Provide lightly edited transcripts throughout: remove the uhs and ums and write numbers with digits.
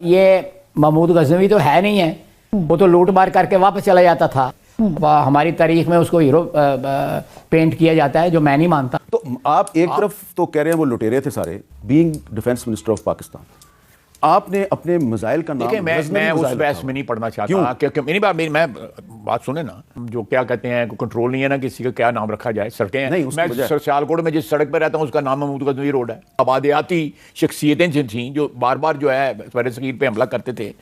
یہ محمود غزنوی تو ہے نہیں ہے، وہ تو لوٹ مار کر کے واپس چلا جاتا تھا. ہماری تاریخ میں اس کو ہیرو پینٹ کیا جاتا ہے، جو میں نہیں مانتا. تو آپ ایک طرف تو کہہ رہے ہیں وہ لٹیرے تھے سارے، being defence minister of Pakistan. آپ نے اپنے میزائل کا نام میں اس بحث میں نہیں پڑھنا چاہتا کہ میں بات سنیں نا، جو کیا کہتے ہیں کنٹرول نہیں ہے نا کسی کا کیا نام رکھا جائے. سڑکیں ہیں، میں سیالکوٹ میں جس سڑک پہ رہتا ہوں اس کا نام محمود غزنوی روڈ ہے. آبادیاتی شخصیتیں تھیں جو بار بار جو ہے فیض صغیر پہ حملہ کرتے تھے،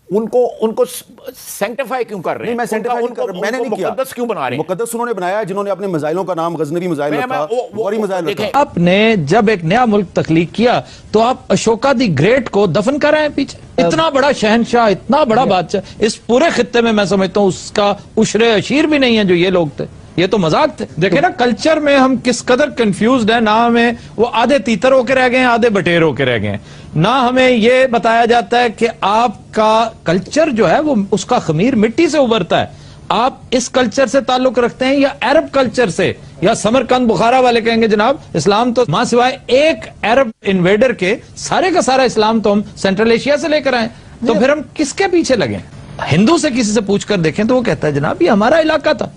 ان کو سینکٹیفائی کیوں کر رہے ہیں؟ میں نے نہیں کیا. مقدس کیوں بنا رہے ہیں؟ مقدس انہوں نے بنایا جنہوں نے اپنے میزائلوں کا نام غزنوی میزائل رکھا، غوری میزائل رکھا. آپ نے جب ایک نیا ملک تخلیق کیا تو آپ اشوکا دی گریٹ کو دفن کر رہے ہیں پیچھے. اتنا بڑا شہنشاہ، اتنا بڑا بادشاہ اس پورے خطے میں میں سمجھتا ہوں اس کا عشر اشیر بھی نہیں ہے جو یہ لوگ تھے. یہ تو مذاق تھے. دیکھیں نا کلچر میں ہم کس قدر کنفیوزڈ ہیں. نہ ہمیں وہ آدھے تیتر ہو کے رہ گئے ہیں، آدھے بٹیر ہو کے رہ گئے ہیں. نہ ہمیں یہ بتایا جاتا ہے کہ آپ کا کلچر جو ہے وہ اس کا خمیر مٹی سے ابھرتا ہے. آپ اس کلچر سے تعلق رکھتے ہیں یا عرب کلچر سے، یا سمرقند بخارا والے کہیں گے جناب اسلام تو ماں سوائے ایک عرب انویڈر کے سارے کا سارا اسلام تو ہم سینٹرل ایشیا سے لے کر آئے. تو پھر ہم کس کے پیچھے لگیں؟ ہندو سے کسی سے پوچھ کر دیکھیں تو وہ کہتا ہے جناب یہ ہمارا علاقہ تھا،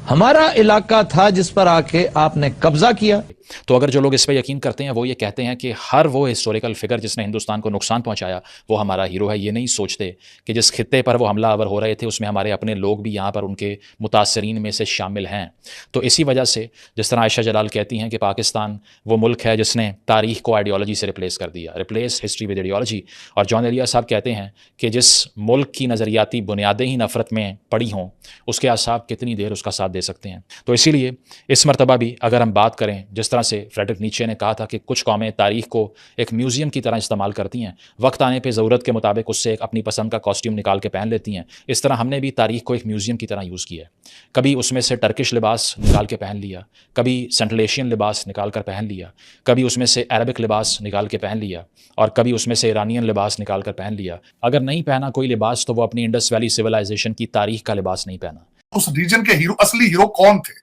ہمارا علاقہ تھا جس پر آ کے آپ نے قبضہ کیا. تو اگر جو لوگ اس پہ یقین کرتے ہیں وہ یہ کہتے ہیں کہ ہر وہ ہسٹوریکل فگر جس نے ہندوستان کو نقصان پہنچایا وہ ہمارا ہیرو ہے، یہ نہیں سوچتے کہ جس خطے پر وہ حملہ آور ہو رہے تھے اس میں ہمارے اپنے لوگ بھی یہاں پر ان کے متاثرین میں سے شامل ہیں. تو اسی وجہ سے جس طرح عائشہ جلال کہتی ہیں کہ پاکستان وہ ملک ہے جس نے تاریخ کو آئیڈیالوجی سے ریپلیس کر دیا، ریپلیس ہسٹری ود آئیڈیالوجی. اور جان ایلیا صاحب کہتے ہیں کہ جس ملک کی نظریاتی بنیادیں ہی نفرت میں پڑی ہوں اس کے اعصاب کتنی دیر اس کا ساتھ دے سکتے ہیں. تو اسی لیے اس مرتبہ بھی اگر ہم بات کریں جس طرح سے فریڈرک نیچے نے کہا تھا کہ کچھ قومیں تاریخ کو ایک میوزیم کی طرح استعمال کرتی ہیں، وقت آنے پہ ضرورت کے مطابق اس سے ایک اپنی پسند کا کاسٹیوم نکال کے پہن لیتی ہیں، اس طرح ہم نے بھی تاریخ کو ایک میوزیم کی طرح یوز کیا ہے. کبھی اس میں سے ٹرکش لباس نکال کے پہن لیا، کبھی سینٹرل ایشین لباس نکال کر پہن لیا، کبھی اس میں سے عربک لباس نکال کے پہن لیا، اور کبھی اس میں سے ایرانین لباس نکال کر پہن لیا. اگر نہیں پہنا کوئی لباس تو وہ اپنی انڈس ویلی سویلائزیشن کی تاریخ کا لباس نہیں پہنا. اس ریجن کے ہیرو، اصلی ہیرو کون تھے؟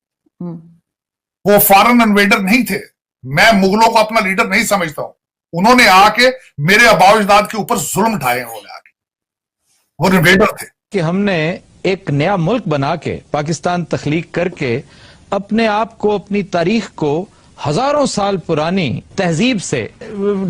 وہ فارن انویڈر نہیں تھے. میں مغلوں کو اپنا لیڈر نہیں سمجھتا ہوں. انہوں نے آ کے میرے آباء و اجداد کے اوپر ظلم ڈھائے ہیں. وہ انویڈر تھے. کہ ہم نے ایک نیا ملک بنا کے پاکستان تخلیق کر کے اپنے آپ کو، اپنی تاریخ کو ہزاروں سال پرانی تہذیب سے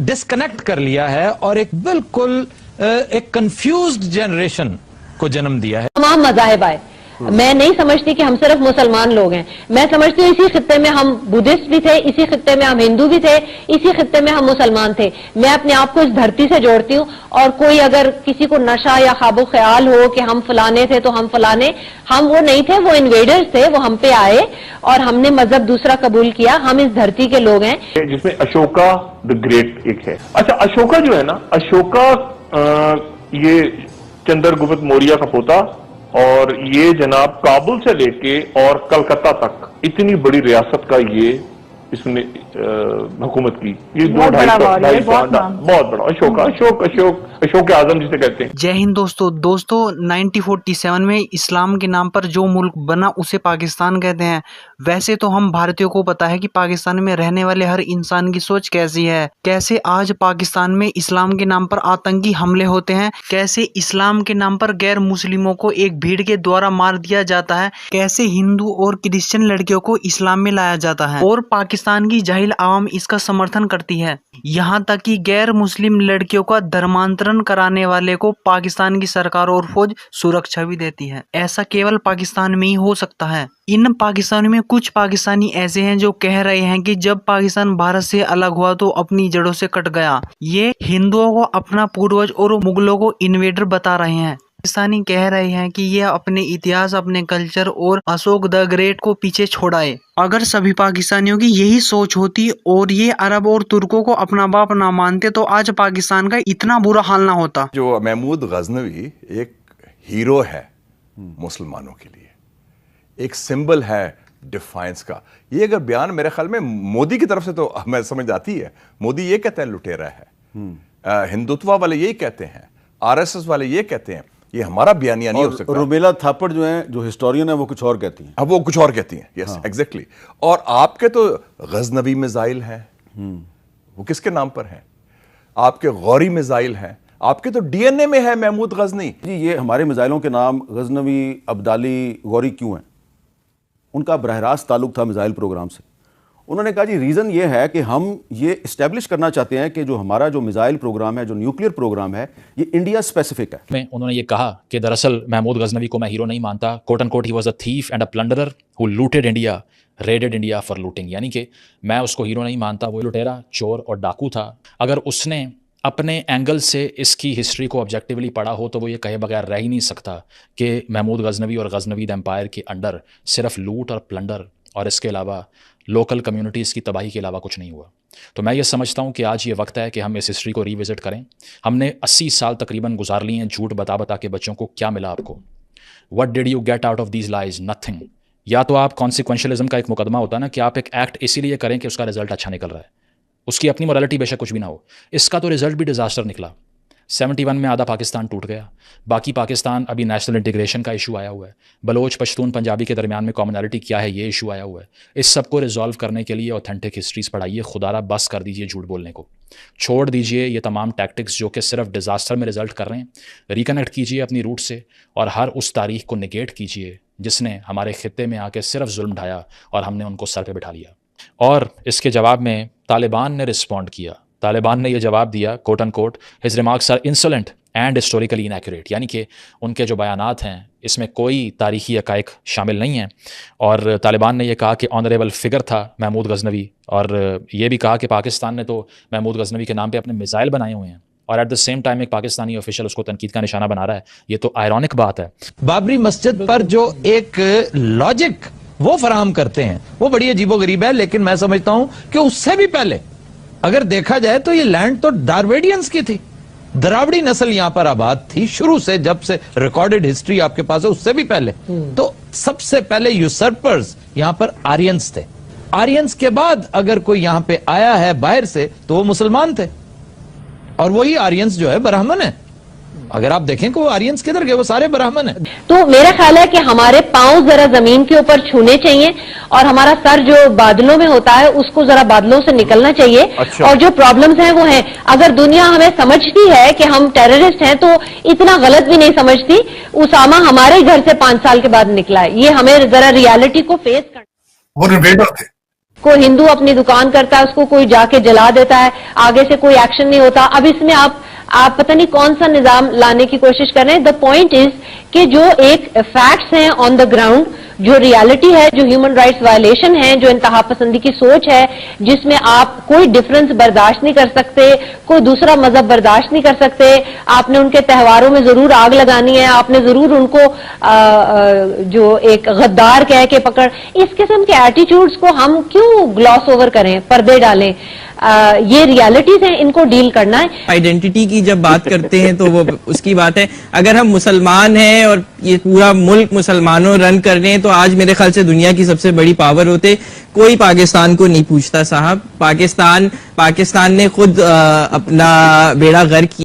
ڈسکنیکٹ کر لیا ہے اور ایک بالکل ایک کنفیوزڈ جنریشن کو جنم دیا ہے. تمام مذاہب آئے. میں نہیں سمجھتی کہ ہم صرف مسلمان لوگ ہیں. میں سمجھتی ہوں اسی خطے میں ہم بدھسٹ بھی تھے، اسی خطے میں ہم ہندو بھی تھے، اسی خطے میں ہم مسلمان تھے. میں اپنے آپ کو اس دھرتی سے جوڑتی ہوں. اور کوئی اگر کسی کو نشہ یا خواب و خیال ہو کہ ہم فلانے تھے تو ہم فلانے، ہم وہ نہیں تھے. وہ انویڈرز تھے، وہ ہم پہ آئے اور ہم نے مذہب دوسرا قبول کیا. ہم اس دھرتی کے لوگ ہیں. جس میں اشوکا دی گریٹ ایک ہے. اچھا اشوکا جو ہے نا، اشوکا یہ چندر گپت موریہ کا پوتا، اور یہ جناب کابل سے لے کے اور کلکتہ تک اتنی بڑی ریاست کا یہ اس نے حکومت کی. یہ بہت بڑا اشوک اعظم جسے کہتے ہیں. جے ہند دوستو 1947 میں اسلام کے نام پر جو ملک بنا اسے پاکستان کہتے ہیں. ویسے تو ہم بھارتیوں کو پتا ہے کہ پاکستان میں رہنے والے ہر انسان کی سوچ کیسی ہے. کیسے آج پاکستان میں اسلام کے نام پر آتنکی حملے ہوتے ہیں، کیسے اسلام کے نام پر غیر مسلموں کو ایک بھیڑ کے دوارا مار دیا جاتا ہے، کیسے ہندو اور کرسچن لڑکیوں کو اسلام میں لایا جاتا ہے اور پاکستان کی جاہل عوام اس کا سمرتھن کرتی ہے. یہاں تک کہ غیر مسلم لڑکیوں کا دھرمانترن کرانے والے کو پاکستان کی سرکار اور فوج سرکشا بھی دیتی ہے. ایسا کیول پاکستان میں ہی ہو سکتا ہے. ان پاکستانیوں میں کچھ پاکستانی ایسے ہیں جو کہہ رہے ہیں کہ جب پاکستان بھارت سے الگ ہوا تو اپنی جڑوں سے کٹ گیا. یہ ہندوؤں کو اپنا پوروج اور مغلوں کو انویڈر بتا رہے ہیں. پاکستانی کہہ رہے ہیں کہ یہ اپنے اتہاس، اپنے کلچر اور اشوک دا گریٹ کو پیچھے چھوڑائے. اگر سبھی پاکستانیوں کی یہی سوچ ہوتی اور یہ عرب اور ترکوں کو اپنا باپ نہ مانتے تو آج پاکستان کا اتنا برا حال نہ ہوتا. جو محمود غزنوی ایک ہیرو ہے مسلمانوں کے لیے، ایک سمبل ہے ڈیفائنس کا. یہ اگر بیان میرے خیال میں مودی کی طرف سے تو ہمیں سمجھ آتی ہے. مودی یہ کہتے ہیں لٹیرا ہے، ہندوتوا والے یہی کہتے ہیں، RSS والے یہ کہتے ہیں. یہ ہمارا بیانیہ نہیں ہو سکتا. رومیلا تھاپڑ جو ہیں، جو ہسٹورین ہیں، وہ کچھ اور کہتی ہیں. اب وہ کچھ اور کہتی ہیں. Yes exactly. اور آپ کے تو غزنوی میزائل ہیں، وہ کس کے نام پر ہیں؟ آپ کے غوری میزائل ہیں. آپ کے تو ڈی این اے میں ہے محمود غزنی. جی یہ ہمارے میزائلوں کے نام غزنوی، عبدالی، غوری کیوں ہیں؟ ان کا براہ راست تعلق تھا میزائل پروگرام سے. انہوں نے کہا جی ریزن یہ ہے کہ ہم یہ اسٹیبلش کرنا چاہتے ہیں کہ جو ہمارا جو میزائل پروگرام ہے، جو نیوکلیئر پروگرام ہے، یہ انڈیا اسپیسیفک ہے. انہوں نے یہ کہا کہ دراصل محمود غزنوی کو میں ہیرو نہیں مانتا. Quote and quote he was a thief and a plunderer who looted India, raided India for looting. یعنی کہ میں اس کو ہیرو نہیں مانتا، وہ لٹیرا، چور اور ڈاکو تھا. اگر اس نے اپنے اینگل سے اس کی ہسٹری کو آبجیکٹیولی پڑھا ہو تو وہ یہ کہے بغیر رہ ہی نہیں سکتا کہ محمود غزنوی اور غزنوید امپائر کے انڈر صرف لوٹ اور پلنڈر اور اس کے علاوہ لوکل کمیونٹیز کی تباہی کے علاوہ کچھ نہیں ہوا. تو میں یہ سمجھتا ہوں کہ آج یہ وقت ہے کہ ہم اس ہسٹری کو ری وزٹ کریں. ہم نے 80 سال تقریباً گزار لی ہیں جھوٹ بتا بتا کے بچوں کو. کیا ملا آپ کو؟ What did you get out of these lies? Nothing. یا تو آپ کانسیکوینشلزم کا ایک مقدمہ ہوتا ہے نا کہ آپ ایک ایکٹ اسی لیے کریں کہ اس کا رزلٹ اچھا نکل رہا ہے، اس کی اپنی مورالٹی بے شک کچھ بھی نہ ہو. اس کا تو رزلٹ بھی ڈیزاسٹر نکلا. 71 میں آدھا پاکستان ٹوٹ گیا. باقی پاکستان ابھی نیشنل انٹیگریشن کا ایشو آیا ہوا ہے. بلوچ، پشتون، پنجابی کے درمیان میں کامنالٹی کیا ہے، یہ ایشو آیا ہوا ہے. اس سب کو ریزالو کرنے کے لیے اوتھینٹک ہسٹریز پڑھائیے. خدا را بس کر دیجئے جھوٹ بولنے کو. چھوڑ دیجئے یہ تمام ٹیکٹکس جو کہ صرف ڈیزاسٹر میں رزلٹ کر رہے ہیں. ریکنیکٹ کیجئے اپنی روٹ سے اور ہر اس تاریخ کو نگیٹ کیجئے جس نے ہمارے خطے میں آ کے صرف ظلم ڈھایا اور ہم نے ان کو سر پہ بٹھا لیا. اور اس کے جواب میں طالبان نے رسپونڈ کیا. طالبان نے یہ جواب دیا quote and quote his remarks are insolent and historically inaccurate. یعنی کہ ان کے جو بیانات ہیں اس میں کوئی تاریخی حقائق شامل نہیں ہیں. اور طالبان نے یہ کہا کہ آنریبل فگر تھا محمود غزنوی، اور یہ بھی کہا کہ پاکستان نے تو محمود غزنوی کے نام پہ اپنے میزائل بنائے ہوئے ہیں، اور ایٹ دا سیم ٹائم ایک پاکستانی آفیشل اس کو تنقید کا نشانہ بنا رہا ہے. یہ تو آئرونک بات ہے. بابری مسجد پر جو ایک لاجک وہ فراہم کرتے ہیں وہ بڑی عجیب و غریب ہے، لیکن میں سمجھتا ہوں کہ اس سے بھی پہلے اگر دیکھا جائے تو یہ لینڈ تو ڈارویڈینز کی تھی. دراوڑی نسل یہاں پر آباد تھی شروع سے، جب سے ریکارڈڈ ہسٹری آپ کے پاس ہے اس سے بھی پہلے. تو سب سے پہلے یوسرپرز یہاں پر آرینز تھے. آرینز کے بعد اگر کوئی یہاں پہ آیا ہے باہر سے تو وہ مسلمان تھے، اور وہی آرینز جو ہے برہمن ہے. اگر آپ دیکھیں کہ وہ آرینز کدھر گئے، وہ سارے برہمن ہیں. تو میرا خیال ہے کہ ہمارے پاؤں ذرا زمین کے اوپر چھونے چاہیے اور ہمارا سر جو بادلوں میں ہوتا ہے اس کو ذرا بادلوں سے نکلنا چاہیے. اور جو پرابلمز ہیں وہ ہیں. اگر دنیا ہمیں سمجھتی ہے کہ ہم ٹیررسٹ ہیں تو اتنا غلط بھی نہیں سمجھتی. اسامہ ہمارے گھر سے 5 سال کے بعد نکلا ہے. یہ ہمیں ذرا ریالٹی کو فیس کرنا. وہ انویڈر تھے. کوئی ہندو اپنی دکان کرتا ہے، اس کو کوئی جا کے جلا دیتا ہے، آگے سے کوئی ایکشن نہیں ہوتا. اب اس میں آپ پتہ نہیں کون سا نظام لانے کی کوشش کر رہے ہیں. دا پوائنٹ از کہ جو ایک فیکٹس ہیں آن دا گراؤنڈ، جو ریالٹی ہے، جو ہیومن رائٹس وائلیشن ہے، جو انتہا پسندی کی سوچ ہے، جس میں آپ کوئی ڈفرنس برداشت نہیں کر سکتے، کوئی دوسرا مذہب برداشت نہیں کر سکتے. آپ نے ان کے تہواروں میں ضرور آگ لگانی ہے، آپ نے ضرور ان کو جو ایک غدار کہہ کے پکڑ. اس قسم کے ایٹیٹیوڈز کو ہم کیوں گلاس اوور کریں، پردے ڈالیں؟ یہ ریالٹیز ہیں، ان کو ڈیل کرنا ہے. آئیڈینٹی کی جب بات کرتے ہیں تو وہ اس کی بات ہے. اگر ہم مسلمان ہیں اور یہ پورا ملک مسلمانوں رن کر رہے ہیں تو آج میرے خیال سے دنیا کی سب سے بڑی پاور ہوتے. کوئی پاکستان کو نہیں پوچھتا صاحب. پاکستان نے خود اپنا بیڑا غرق کیا.